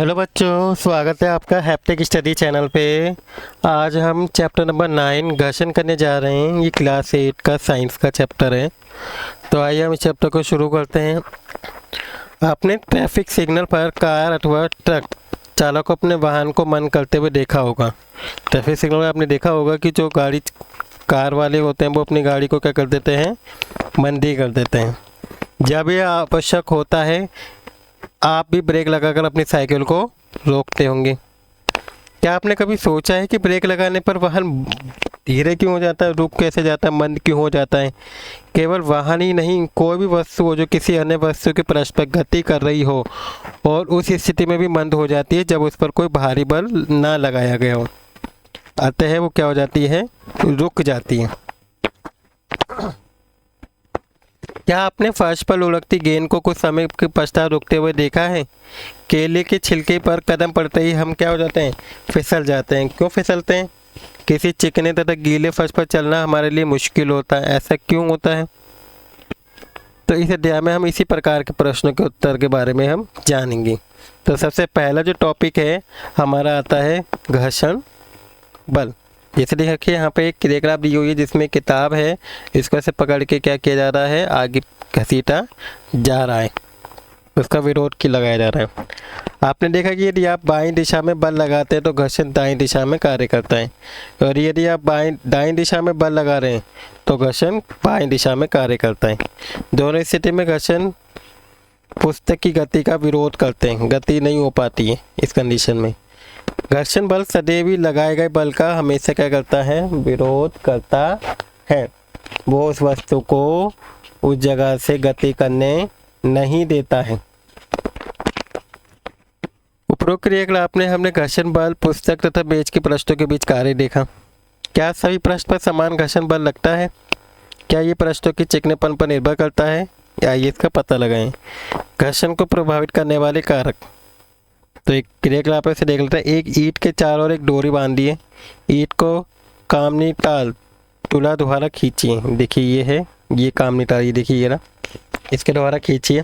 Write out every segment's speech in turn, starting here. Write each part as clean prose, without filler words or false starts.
Hello बच्चों, स्वागत है आपका हैप्टिक स्टडी चैनल पे। आज हम चैप्टर नंबर 9 घर्षण करने जा रहे हैं। ये क्लास 8 का साइंस का चैप्टर है। तो आइए हम इस चैप्टर को शुरू करते हैं। आपने ट्रैफिक सिग्नल पर कार अथवा ट्रक चालक को अपने वाहन को मंद करते हुए देखा होगा। ट्रैफिक सिग्नल में आपने देखा होगा कि जो गाड़ी कार वाले होते हैं वो अपनी गाड़ी को क्या कर देते हैं, मंदी कर देते हैं। जब ये आवश्यक होता है आप भी ब्रेक लगाकर अपनी साइकिल को रोकते होंगे। क्या आपने कभी सोचा है कि ब्रेक लगाने पर वाहन धीरे क्यों हो जाता है, रुक कैसे जाता है, मंद क्यों हो जाता है? केवल वाहन ही नहीं, कोई भी वस्तु हो जो किसी अन्य वस्तु के पृष्ठ पर गति कर रही हो और उस स्थिति में भी मंद हो जाती है जब उस पर कोई भारी बल ना लगाया गया हो। अतः वो क्या हो जाती है, रुक जाती है। क्या आपने फर्श पर लुढ़कती गेंद को कुछ समय के पश्चात रुकते हुए देखा है? केले के छिलके पर कदम पड़ते ही हम क्या हो जाते हैं, फिसल जाते हैं। क्यों फिसलते हैं? किसी चिकने तथा गीले फर्श पर चलना हमारे लिए मुश्किल होता है। ऐसा क्यों होता है? तो इस अध्याय में हम इसी प्रकार के प्रश्नों के उत्तर के बारे में हम जानेंगे। तो सबसे पहला जो टॉपिक है हमारा आता है घर्षण बल। जैसे देखिए यहाँ पे एक क्रियाकलाप दी हुई है जिसमें किताब है, इसको ऐसे पकड़ के क्या किया जा रहा है, आगे घसीटा जा रहा है, उसका विरोध की लगाया जा रहा है। आपने देखा कि यदि आप बाईं दिशा में बल लगाते हैं तो घर्षण दाईं दिशा में कार्य करता है, और यदि आप दाईं दिशा में बल लगा रहे हैं तो घर्षण बाईं दिशा में कार्य करता है। दोनों स्थिति में घर्षण पुस्तक की गति का विरोध करते हैं, गति नहीं हो पाती है इस कंडीशन में। घर्षण बल सदैव ही लगाए गए बल का हमेशा क्या करता है, विरोध करता है। वो उस वस्तु को उस जगह से गति करने नहीं देता है। उपरोक्त क्रियाकलाप ने हमने घर्षण बल पुस्तक तथा मेज के पृष्ठों के बीच कार्य देखा। क्या सभी पृष्ठ पर समान घर्षण बल लगता है? क्या ये पृष्ठों के चिकनेपन पर निर्भर करता है? आइए इसका पता लगाएं। घर्षण को प्रभावित करने वाले कारक। तो एक क्रियाकलाप से देख लेते हैं। एक ईंट के चारों ओर एक डोरी बांधी है, ईंट को कामनी टाल तुला द्वारा खींचिए। देखिए ये है, ये कामनी टाल, ये देखिए ये ना, इसके द्वारा खींचिए।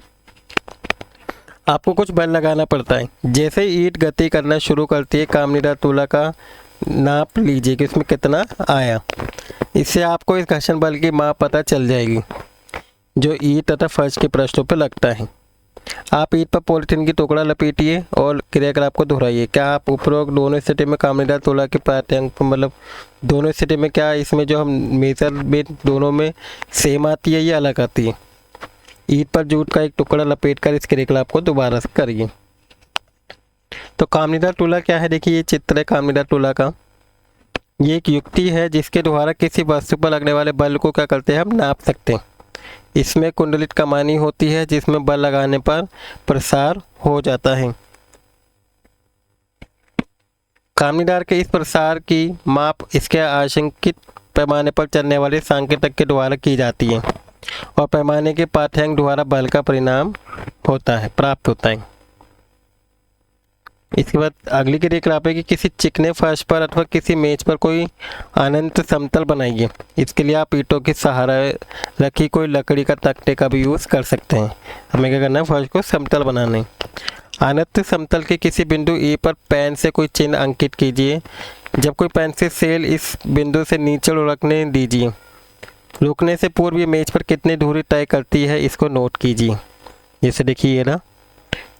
आपको कुछ बल लगाना पड़ता है। जैसे ईंट गति करना शुरू करती है, कामनी टाल तुला का नाप लीजिए कि उसमें कितना आया। इससे आपको इस घर्षण बल की माप पता चल जाएगी जो ईंट तथा फर्श के पृष्ठों पर लगता है। आप ईंट पर पॉलिथीन की टुकड़ा लपेटिए और क्रियाकलाप को दोहराइए। क्या आप उपरोक्त दोनों स्थिति में कामनीदार तुला के पाठ्यांक मतलब दोनों स्थिति में क्या इसमें जो हम मेजरमेंट दोनों में सेम आती है या अलग आती है? ईंट पर जूट का एक टुकड़ा लपेट कर इस क्रियाकलाप को दोबारा से करिए। तो कामनीदार तुला क्या है? देखिए ये चित्र है कामनीदार तुला का। ये एक युक्ति है जिसके द्वारा किसी वस्तु पर लगने वाले बल को क्या करते हैं, हम नाप सकते हैं। इसमें कुंडलित कमानी होती है जिसमें बल लगाने पर प्रसार हो जाता है। कामनीदार के इस प्रसार की माप इसके आशंकित पैमाने पर चलने वाले संकेतक के द्वारा की जाती है और पैमाने के पाठ्यांक द्वारा बल का परिणाम होता है, प्राप्त होता है। इसके बाद अगली क्रियाकलाप है कि किसी चिकने फर्श पर अथवा किसी मेज पर कोई अनंत समतल बनाइए। इसके लिए आप ईंटों के सहारा रखी कोई लकड़ी का तख्ते का भी यूज़ कर सकते हैं। हमें क्या करना है, फर्श को समतल बनाना है। अनंत समतल के किसी बिंदु ए पर पेन से कोई चिन्ह अंकित कीजिए। जब कोई पेंसिल सेल इस बिंदु से नीचे लुढ़कने दीजिए। रुकने से पूर्व ये मेज पर कितनी दूरी तय करती है इसको नोट कीजिए। जैसे देखिए ये ना,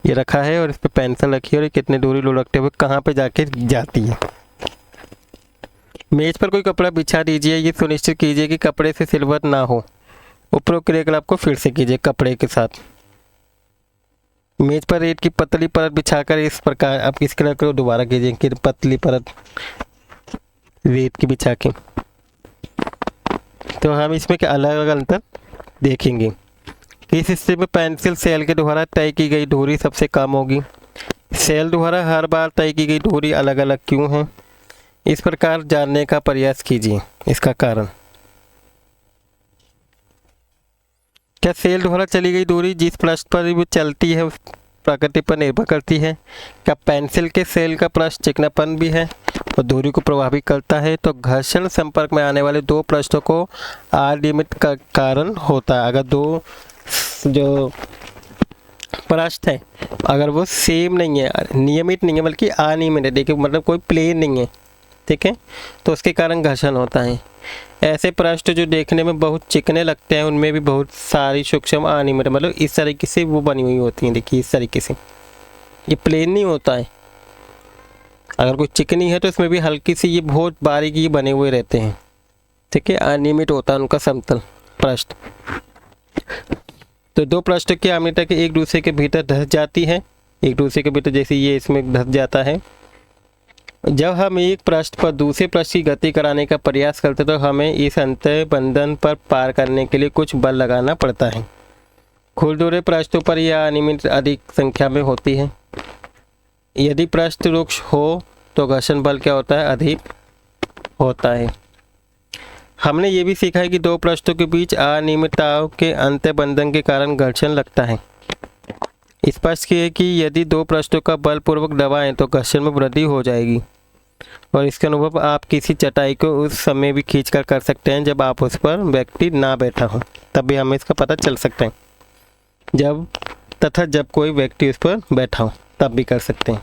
ये रखा है और इस पर पेंसिल रखी है और ये कितनी दूरी लुढ़कते हुए कहाँ पे जाके जाती है। मेज पर कोई कपड़ा बिछा दीजिए। ये सुनिश्चित कीजिए कि कपड़े से सिलवट ना हो। उपरोक्त क्रियाकलाप को फिर से कीजिए कपड़े के साथ। मेज पर रेत की पतली परत बिछाकर इस प्रकार आप इस क्रिया को दोबारा कीजिए कि पतली परत रेत की बिछा के। तो हम इसमें क्या अलग अलग अंतर देखेंगे। इस स्थिति में पेंसिल सेल के द्वारा तय की गई दूरी सबसे कम होगी। सेल द्वारा हर बार तय की गई दूरी अलग अलग क्यों है, इस प्रकार जानने का प्रयास कीजिए इसका कारण। क्या सेल द्वारा चली गई दूरी जिस पृष्ठ पर वो चलती है उस प्रकृति पर निर्भर करती है? क्या पेंसिल के सेल का पृष्ठ चिकनापन भी है और दूरी को प्रभावित करता है? तो घर्षण संपर्क में आने वाले दो पृष्ठों को अनियमित का कारण होता है। अगर दो जो पृष्ठ है अगर वो सेम नहीं है, नियमित नहीं है बल्कि अनियमित है, देखिए मतलब कोई प्लेन नहीं है, ठीक है, तो उसके कारण घर्षण होता है। ऐसे पृष्ठ जो देखने में बहुत चिकने लगते हैं उनमें भी बहुत सारी सूक्ष्म अनियमित मतलब इस तरीके से वो बनी हुई होती हैं। देखिए इस तरीके से ये प्लेन नहीं होता है, अगर कोई चिकनी है तो इसमें भी हल्की सी ये बहुत बारीकी बने हुए रहते हैं, ठीक है, अनियमित होता है उनका समतल पृष्ठ। तो दो पृष्ठ की अनियमितता के एक दूसरे के भीतर धस जाती है, एक दूसरे के भीतर, जैसे ये इसमें धस जाता है। जब हम एक पृष्ठ पर दूसरे पृष्ठ की गति कराने का प्रयास करते तो हमें इस अंतर बंधन पर पार करने के लिए कुछ बल लगाना पड़ता है। खुरदुरे पृष्ठों पर यह अनियमित अधिक संख्या में होती है। यदि पृष्ठ रुक्ष हो तो घर्षण बल क्या होता है, अधिक होता है। हमने ये भी सीखा है कि दो पृष्ठों के बीच अनियमितताओं के अंतर बंधन के कारण घर्षण लगता है। स्पष्ट है कि यदि दो पृष्ठों का बलपूर्वक दबाएं तो घर्षण में वृद्धि हो जाएगी, और इसका अनुभव आप किसी चटाई को उस समय भी खींचकर कर सकते हैं जब आप उस पर व्यक्ति ना बैठा हो, तब भी हमें इसका पता चल सकता है। जब कोई व्यक्ति उस पर बैठा हो तब भी कर सकते हैं।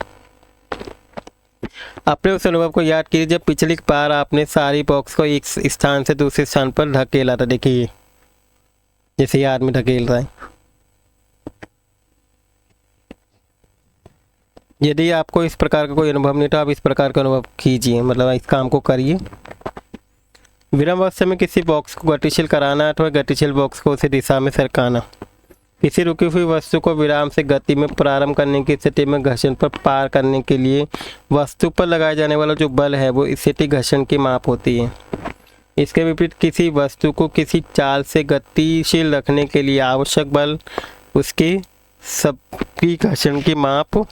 अपने उस अनुभव को याद कीजिए जब पिछली बार आपने सारी बॉक्स को एक स्थान से दूसरे स्थान पर ढकेला था। देखिए जैसे ये आदमी ढकेल रहा है। यदि आपको इस प्रकार का कोई अनुभव नहीं तो आप इस प्रकार का अनुभव कीजिए, मतलब इस काम को करिए। विराम अवस्था में किसी बॉक्स को गतिशील कराना अथवा गतिशील बॉक्स को उसी दिशा में सरकाना। किसी रुकी हुई वस्तु को विराम से गति में प्रारंभ करने की स्थिति में घर्षण पर पार करने के लिए वस्तु पर लगाया जाने वाला जो बल है वो स्थिति घर्षण की माप होती है। इसके विपरीत किसी वस्तु को किसी चाल से गतिशील रखने के लिए आवश्यक बल उसकी सबकी घर्षण की माप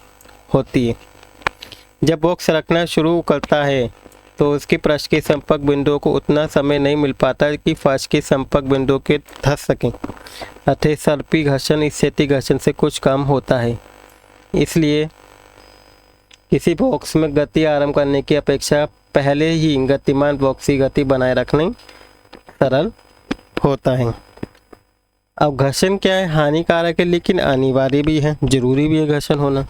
होती है। जब बॉक्स सरकना शुरू करता है तो उसके पृष्ठ के संपर्क बिंदुओं को उतना समय नहीं मिल पाता कि फर्श के संपर्क बिंदुओं के धंस सकें, अतः सर्पी घर्षण स्थिति घर्षण से कुछ कम होता है। इसलिए किसी बॉक्स में गति आरंभ करने की अपेक्षा पहले ही गतिमान बॉक्स की गति बनाए रखने सरल होता है। अब घर्षण क्या है, हानिकारक है लेकिन अनिवार्य भी है, जरूरी भी है घर्षण होना।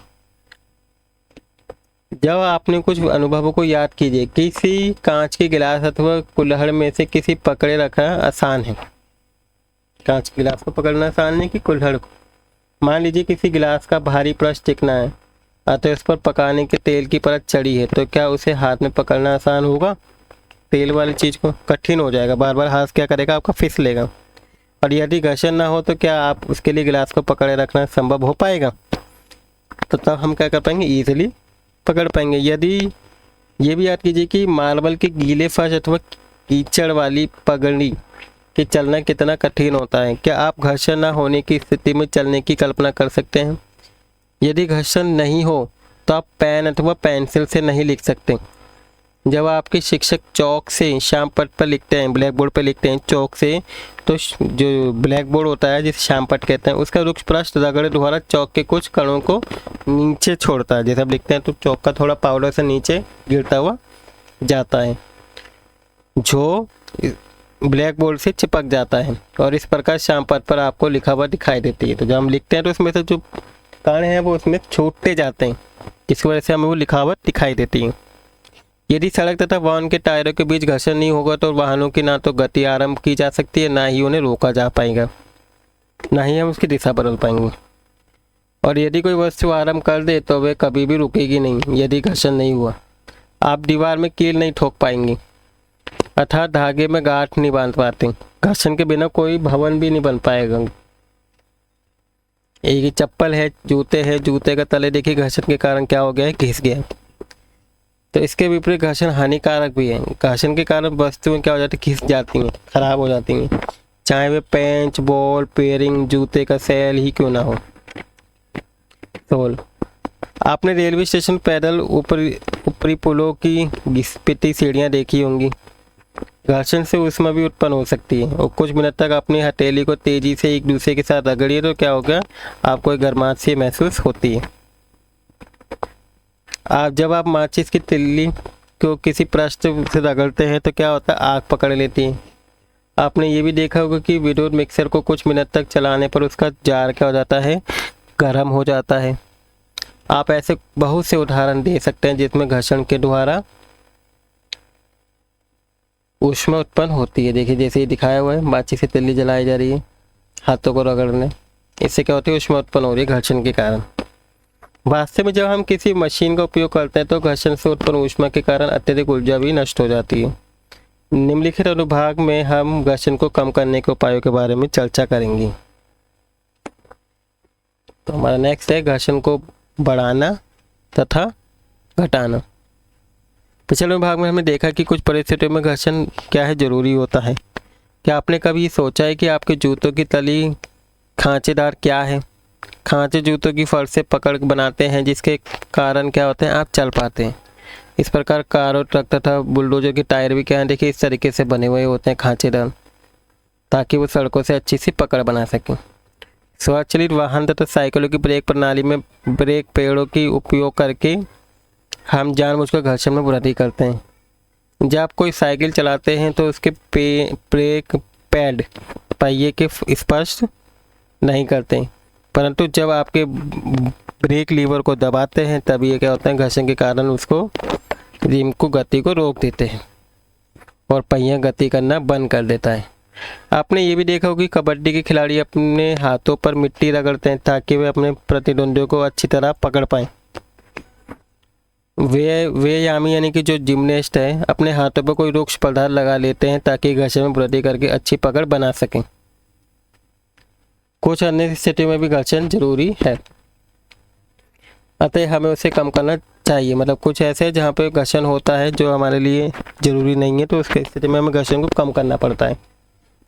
जब आपने कुछ अनुभवों को याद कीजिए, किसी कांच के गिलास अथवा कुल्हड़ में से किसी पकड़े रखना आसान है। कांच के गिलास को पकड़ना आसान है कि कुल्हड़ को। मान लीजिए किसी गिलास का भारी पृष्ठ चिकना है अतः उस पर पकाने के तेल की परत चढ़ी है, तो क्या उसे हाथ में पकड़ना आसान होगा? तेल वाली चीज़ को कठिन हो जाएगा, बार बार हाथ क्या करेगा, आपका फिसलेगा। और यदि घर्षण ना हो तो क्या आप उसके लिए गिलास को पकड़े रखना संभव हो पाएगा? तो तब हम क्या कर पाएंगे, ईजिली पकड़ पाएंगे। यदि ये भी याद कीजिए कि मार्बल के गीले फर्श अथवा कीचड़ वाली पगड़ी के चलना कितना कठिन होता है। क्या आप घर्षण न होने की स्थिति में चलने की कल्पना कर सकते हैं? यदि घर्षण नहीं हो तो आप पेन अथवा पेंसिल से नहीं लिख सकते। जब आपके शिक्षक चौक से श्याम पट्ट पर लिखते हैं, ब्लैक बोर्ड पर लिखते हैं चौक से, तो जो ब्लैक बोर्ड होता है जिसे श्याम पट्ट कहते हैं, उसका रुक्ष पृष्ठ रगड़े द्वारा चौक के कुछ कणों को नीचे छोड़ता है। जैसे आप लिखते हैं तो चौक का थोड़ा पाउडर से नीचे गिरता हुआ जाता है, जो ब्लैक बोर्ड से चिपक जाता है और इस प्रकार श्याम पट्ट पर आपको लिखा हुआ दिखाई देती है। तो जब हम लिखते हैं तो उसमें से जो कण हैं वो उसमें छूटते जाते हैं, जिसकी वजह से हमें वो लिखा हुआ दिखाई देती है। यदि सड़क तथा वाहन के टायरों के बीच घर्षण नहीं होगा तो वाहनों की ना तो गति आरंभ की जा सकती है, ना ही उन्हें रोका जा पाएगा, ना ही हम उसकी दिशा बदल पाएंगे। और यदि कोई वस्तु आरंभ कर दे तो वह कभी भी रुकेगी नहीं यदि घर्षण नहीं हुआ। आप दीवार में कील नहीं ठोक पाएंगे अर्थात धागे में गांठ नहीं बांध पाते। घर्षण के बिना कोई भवन भी नहीं बन पाएगा। एक चप्पल है, जूते हैं, जूते का तले देखिए घर्षण के कारण क्या हो गया है, घिस गया। तो इसके विपरीत घर्षण हानिकारक भी है। घर्षण के कारण वस्तुएं क्या हो जाती है, घिस जाती हैं, खराब हो जाती हैं, चाहे वे पेंच, बॉल, पेयरिंग, जूते का सेल ही क्यों ना हो। सोल, आपने रेलवे स्टेशन पैदल ऊपरी पुलों की घिसपिटी सीढ़ियाँ देखी होंगी। घर्षण से ऊष्मा भी उत्पन्न हो सकती है और कुछ मिनट तक अपनी हथेली को तेजी से एक दूसरे के साथ रगड़िए तो क्या होगा, आपको एक गर्माहट सी महसूस होती है। जब आप माचिस की तिल्ली को किसी पृष्ठ से रगड़ते हैं तो क्या होता है, आग पकड़ लेती है। आपने ये भी देखा होगा कि विद्युत मिक्सर को कुछ मिनट तक चलाने पर उसका जार क्या हो जाता है, गर्म हो जाता है। आप ऐसे बहुत से उदाहरण दे सकते हैं जिसमें घर्षण के द्वारा ऊष्मा उत्पन्न होती है। देखिए जैसे ये दिखाया हुआ है, माचिस से तिल्ली जलाई जा रही है हाथों को रगड़ने, इससे क्या होती है, ऊष्मा उत्पन्न हो रही है घर्षण के कारण। वास्तव में जब हम किसी मशीन का उपयोग करते हैं तो घर्षण से उत्पन्न ऊष्मा के कारण अत्यधिक ऊर्जा भी नष्ट हो जाती है। निम्नलिखित अनुभाग में हम घर्षण को कम करने के उपायों के बारे में चर्चा करेंगे। तो हमारा नेक्स्ट है घर्षण को बढ़ाना तथा घटाना। पिछले भाग में हमने देखा कि कुछ परिस्थितियों में घर्षण क्या है, जरूरी होता है। क्या आपने कभी सोचा है कि आपके जूतों की तली खांचेदार क्या है? खांचे जूतों की फर्श से पकड़ बनाते हैं, जिसके कारण क्या होते हैं, आप चल पाते हैं। इस प्रकार कार और ट्रक तथा बुलडोजर के टायर भी क्या है, देखिए इस तरीके से बने हुए होते हैं खांचेदार, ताकि वो सड़कों से अच्छी सी पकड़ बना सकें। स्वचालित वाहन तथा साइकिलों की ब्रेक प्रणाली में ब्रेक पेड़ों की उपयोग करके हम जानबूझकर घर्षण में वृद्धि करते हैं। जब आप कोई साइकिल चलाते हैं तो उसके ब्रेक पैड पहिए के स्पर्श नहीं करते, परंतु जब आपके ब्रेक लीवर को दबाते हैं तब ये क्या होता है, घर्षण के कारण उसको रिम को गति को रोक देते हैं और पहिया गति करना बंद कर देता है। आपने ये भी देखा होगा कि कबड्डी के खिलाड़ी अपने हाथों पर मिट्टी रगड़ते हैं ताकि वे अपने प्रतिद्वंदियों को अच्छी तरह पकड़ पाएं। व्यायामी यानी कि जो जिम्नास्ट है अपने हाथों पर कोई रूक्ष पदार्थ लगा लेते हैं ताकि घर्षण में वृद्धि करके अच्छी पकड़ बना सकें। कुछ अन्य स्थिति में भी घर्षण जरूरी है, अतः हमें उसे कम करना चाहिए। मतलब कुछ ऐसे जहाँ पे घर्षण होता है जो हमारे लिए ज़रूरी नहीं है, तो उसके स्थिति में हमें घर्षण को कम करना पड़ता है।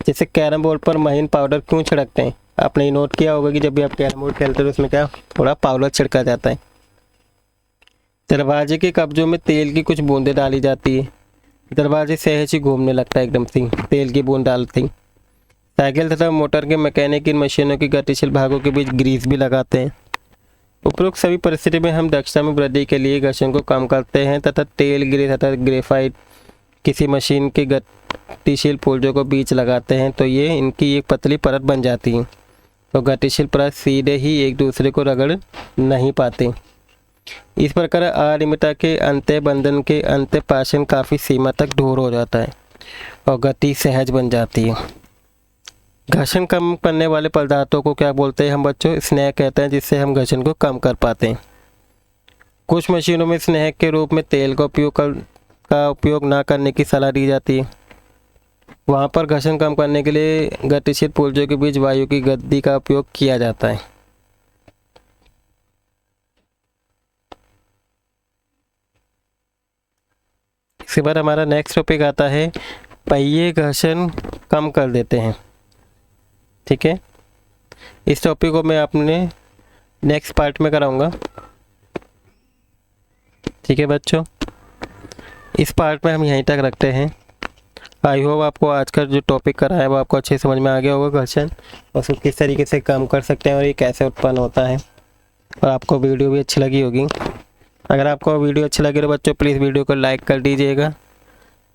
जैसे कैरम बोर्ड पर महीन पाउडर क्यों छिड़कते हैं? आपने नोट किया होगा कि जब भी आप कैरम बोर्ड खेलते हैं तो उसमें क्या थोड़ा पाउडर छिड़का जाता है। दरवाजे के कब्जों में तेल की कुछ बूंदें डाली जाती है, दरवाजे सहज ही घूमने लगता है एकदम से तेल की बूंद डालती। साइकिल तथा मोटर के मैकेनिक इन मशीनों की गतिशील भागों के बीच ग्रीस भी लगाते हैं। उपरोक्त सभी परिस्थिति में हम दक्षता में वृद्धि के लिए घर्षण को कम करते हैं तथा तेल ग्रीस तथा ग्रेफाइट किसी मशीन के गतिशील पुर्जों को बीच लगाते हैं तो ये इनकी एक पतली परत बन जाती है, तो गतिशील परत सीधे ही एक दूसरे को रगड़ नहीं पाते। इस प्रकार अनियमितता के अंत्य बंधन के अंत्य पाषण काफ़ी सीमा तक दूर हो जाता है और गति सहज बन जाती है। घर्षण कम करने वाले पदार्थों को क्या बोलते हैं हम बच्चों? स्नेह कहते हैं, जिससे हम घर्षण को कम कर पाते हैं। कुछ मशीनों में स्नेह के रूप में तेल का उपयोग ना करने की सलाह दी जाती है। वहाँ पर घर्षण कम करने के लिए गतिशील पुर्जों के बीच वायु की गति का उपयोग किया जाता है। इसके बाद हमारा नेक्स्ट टॉपिक आता है पहिए घर्षण कम कर देते हैं। ठीक है, इस टॉपिक को मैं अपने नेक्स्ट पार्ट में कराऊंगा। ठीक है बच्चों, इस पार्ट में हम यहीं तक रखते हैं। आई होप आपको आज का जो टॉपिक करा है वो आपको अच्छे समझ में आ गया होगा, घर्षण और उसको किस तरीके से कम कर सकते हैं और ये कैसे उत्पन्न होता है, और आपको वीडियो भी अच्छी लगी होगी। अगर आपको वीडियो अच्छी लगी तो बच्चों प्लीज़ वीडियो को लाइक कर दीजिएगा,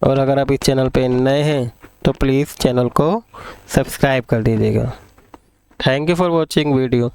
और अगर आप इस चैनल पे नए हैं तो प्लीज़ चैनल को सब्सक्राइब कर दीजिएगा। Thank you for watching video.